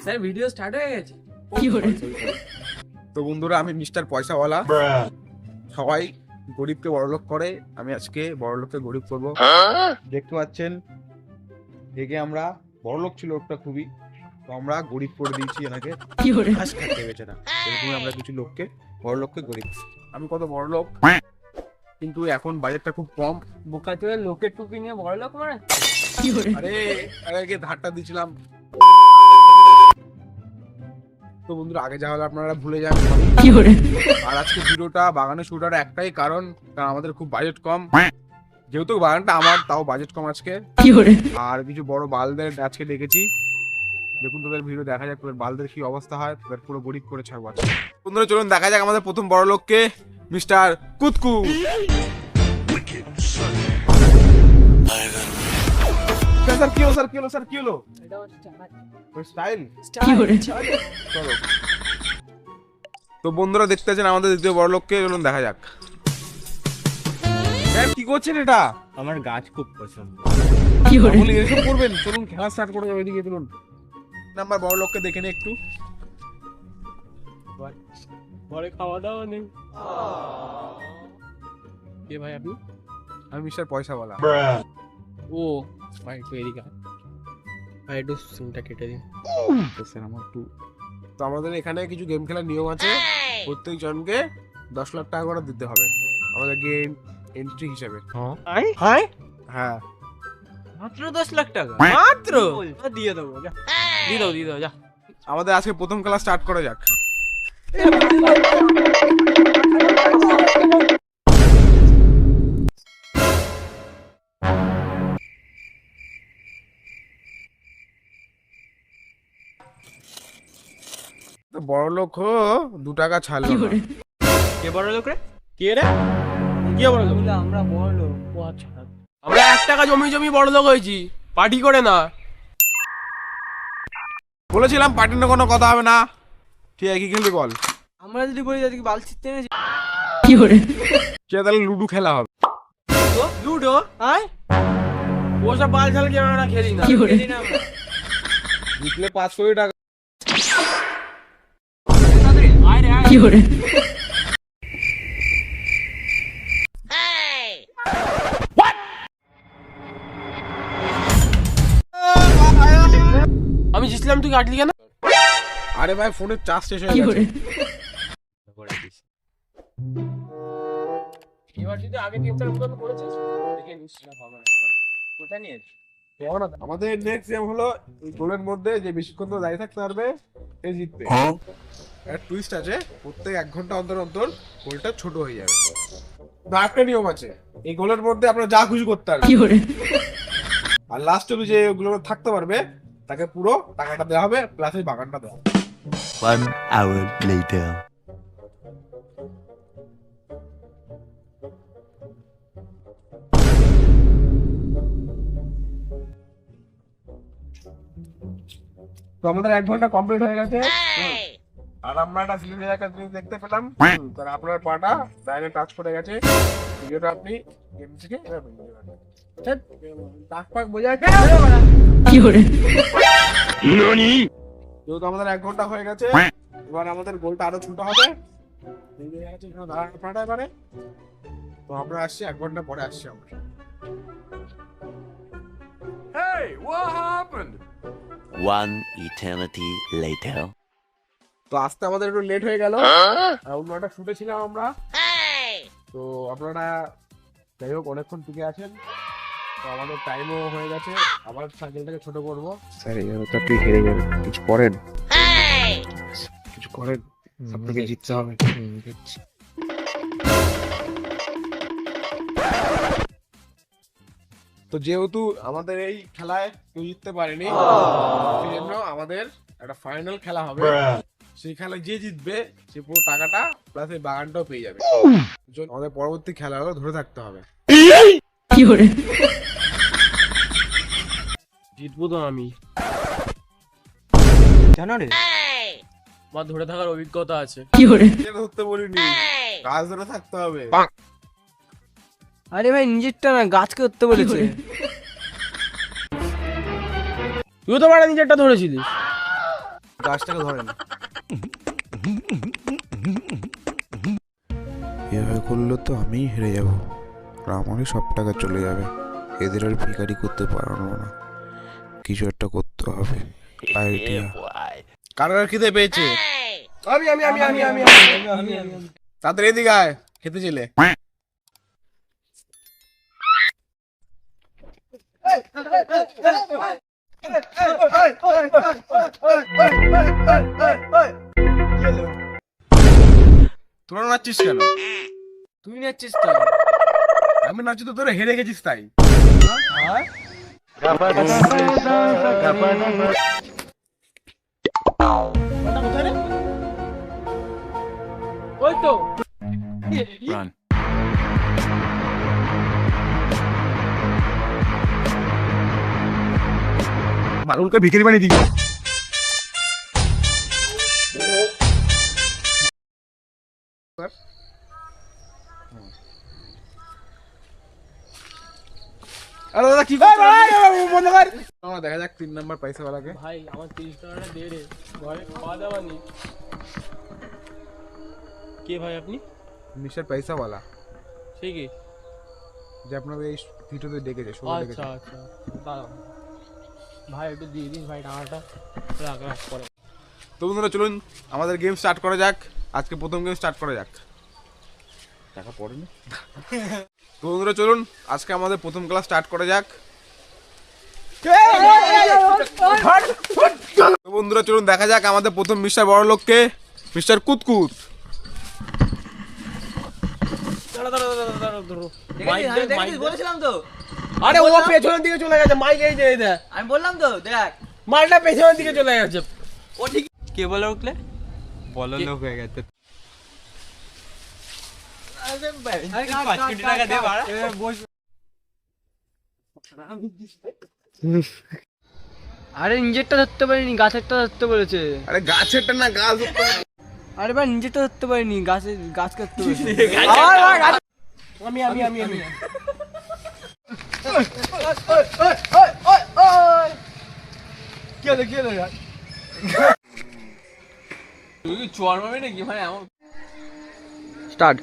Sir video start হয়ে গেছে। তো বন্ধুরা, আমি মিস্টার পয়সাওয়ালা। সবাই গরিবকে বড়লোক করে, আমি আজকে বড়লোককে গরিব করব। দেখতে পাচ্ছেন, একে আমরা বড়লোক ছিল ওটা খুবই, তো আমরা গরিব করে দিয়েছি এনাকে। ঘাস খাচ্ছে বেচারা। এরকমই আমরা কিছু লোককে বড়লোককে গরিব। আমি কত বড়লোক, কিন্তু এখন বাজেটটা খুব কম। বোকা চোরে লোকের টুপি নিয়ে বড় লোক মানে। আরে আরে ধারটা দিছিলাম। তো বন্ধুরা, আগে যা হলো আপনারা ভুলে যান। আর আজকে ভিডিওটা বাগানে শুরু করার একটাই কারণ আমাদের খুব বাজেট কম। যেহেতু বাগানটা আমার, তাও বাজেট কম আজকে। আর কিছু বড় বালদের আজকে দেখেছি। দেখুন তোদের ভিডিও দেখা যাক তোদের বালদের কি অবস্থা হয়। তোদের পুরো গরিব করে ছাড়বো আজকে। বন্ধুরা চলুন দেখা যাক আমাদের প্রথম বড় লোককে, মিস্টার কুতকু। স্যার কি হলো, স্যার কি হলো, স্যার কি হলো? স্টাইল। চলো। তো বন্ধুরা দেখতে পাচ্ছেন আমাদের দ্বিতীয় বড় লোককে, চলুন দেখা যাক। কি করছেন এটা? আমার গাছ খুব পছন্দ। বলি এসব করবেন, চলুন খেলা স্টার্ট করে যাবে। এদিকে চলুন। নাম্বার বড় লোককে দেখে নে একটু। ঘরে খাওয়া দাওয়া নেই। কে ভাই আপনি? আমি মিস্টার পয়সাওয়ালা। ও ভাই একটু এদিকে আয়। ভাই একটু সিমটা কেটে দিন। তো আমাদের এখানে কিছু গেম খেলার নিয়ম আছে। প্রত্যেক জনকে 10 লাখ টাকা করে দিতে হবে আমাদের গেম এন্ট্রি হিসেবে। হ্যাঁ, মাত্র 10 লাখ টাকা? মাত্র? দিয়ে দেবো, যা দিয়ে দাও যা। আমাদের আজকে প্রথম খেলা স্টার্ট করা যাক। তো বড় লোক হো 2 টাকা ছাড়লো না। কে বড় লোক রে? কে রে? কে বড় লোক? আমরা বড় লোক। ও আচ্ছা, আমরা 1 টাকা জমি বড় লোক হয়েছি, পার্টি করে না। বলেছিলাম পার্টির কোনো কথা হবে না। ঠিক আছে, কি খেলবি বল? আমরা যদি বলি যাদেরকে বাল ছিটতে এনেছি। সে তাহলে লুডো খেলা হবে। লুডো? আয় ওসব বাল ছাল কি আমরা খেলি না। খেলি না আমরা। জিতলে 500 টাকা। আয় রে আয়। আমি জিতলাম, তুই কাটলি কেন? আরে ভাই, ফোনের চার্জ শেষ হয়ে গেছে। এবার যদি আগে গেমটার মতন করেছিস দেখে নিস না, হবে না। কোথায় নিয়েছিস? আমাদের নেক্সট গেম হলো এই গোলের মধ্যে যে বেশিক্ষণ তো দাঁড়িয়ে থাকতে পারবে সে জিতবে। একটা টুইস্ট আছে, প্রত্যেক 1 ঘন্টা অন্তর অন্তর গোলটা ছোট হয়ে যাবে। তো একটা নিয়ম আছে, এই গোলের মধ্যে আপনারা যা খুশি করতে পারবেন। আর লাস্টে যে ওগুলো থাকতে পারবে তাকে পুরো টাকাটা দেওয়া হবে, প্লাস এই বাগানটা দেওয়া হবে। 1 hour later. তো আমাদের 1 ঘন্টা কমপ্লিট হয়ে গেছে। আর আমরা একটা সিলিন্ডার একটা জিনিস দেখতে পেলাম। কারণ আপনার পাটা ডাইনে টাচ করে গেছে। ভিডিওটা আপনি গেম থেকে এবার বেরিয়ে যাবেন। টাক পাক বোঝা যাচ্ছে? যেহেতু আমাদের 1 ঘন্টা হয়ে গেছে, এবার আমাদের গোলটা আরো ছোট হবে। এবারে তো আমরা আসছি 1 ঘন্টা পরে আসছি আমরা। Hey, what happened? 1 eternity later. তো আসতে আমাদের একটু লেট হয়ে গেল। অন্য একটা শুটে ছিলাম আমরা। তো আপনারা যাই হোক অনেকক্ষণ টিকে আছেন। তো আমাদের টাইমও হয়ে গেছে, আবার সাইকেলটাকে ছোট করবো। স্যার এই তো আপনি হেরে যাবেন, কিছু করেন, কিছু করেন, আপনাকে জিততে হবে। তো যেহেতু আমাদের এই খেলায় কেউ জিততে পারেনি, সেই জন্য আমাদের একটা ফাইনাল খেলা হবে। সেই খেলায় যে জিতবে সে পুরো টাকাটা প্লাস এই বাগানটাও পেয়ে যাবে। আমাদের পরবর্তী খেলা হলো ধরে থাকতে হবে। জিতবো তো আমি, জানো রে, আমার ধরে থাকার অভিজ্ঞতা আছে। ধরতে বলিনি, গাছ ধরে থাকতে হবে। আরে ভাই নিজেরটা না, গাছকে ধরতে বলেছে। তুই তো বাড়া নিজেরটা ধরেছিলিস। গাছটাকে ধরেন। এভাবে করলে তো আমিই হেরে যাব আর আমারই সব টাকা চলে যাবে। এদের আর ভিখারি করতে পারবো না, কিছু একটা করতে হবে। আইডিয়া। কার খিদে পেয়েছে? তাদের এদিকে আয়, খেতে ছেলে। তোরা নাচছিস কেন? তুই নাচছিস তো? আমি নাচছি তো তোরা হেরে গেছিস তাই। ওই তো মারুলকে ভিখারি বানিয়ে দিবি। আরে দাদা কি করছিস? বন্ধ কর। আমরা দেখা যাক 3 নাম্বার পয়সাওয়ালাকে। ভাই আমার 30 টাকাটা দে রে, ঘরে খাওয়া দাওয়া নেই। কে ভাই আপনি? মিস্টার পয়সাওয়ালা, সে কি? যে আপনাদের এই ভিডিওতে ডেকেছে, শো ডেকেছে। আচ্ছা আচ্ছা, দাঁড়াও ভাই, একটু দিয়ে দিন ভাই টাকাটা। রাখ রাখ পরে। তো বন্ধুরা চলুন আমাদের গেম স্টার্ট করা যাক। আজকে প্রথম গেম স্টার্ট করা যাক। টাকা পড়ে না। তো বন্ধুরা চলুন আজকে আমাদের প্রথম ক্লাস স্টার্ট করা যাক। তো বন্ধুরা চলুন দেখা যাক আমাদের প্রথম মিস্টার বড়লোককে, মিস্টার কুতকুত। বলেছিলাম তো, আরে ও পেছনের দিকে চলে গেছে, মাইক এই যে এই দেখ। আমি বললাম তো, দেখ মালটা পেছনের দিকে চলে গেছে। ও ঠিক। কে বলে উঠলে? বড় লোক হয়ে গেছে। আরে নিজেরটা ধরতে পারিনি, গাছেরটা ধরতে বলেছে। আরে গাছেরটা না, গাছ। আরে ভাই নিজেরটা ধরতে পারিনি, গাছ কাটতে বলেছে। আমি কি হলো তুই কি চোয়ার মারবি নাকি ভাই? আমার স্টার্ট।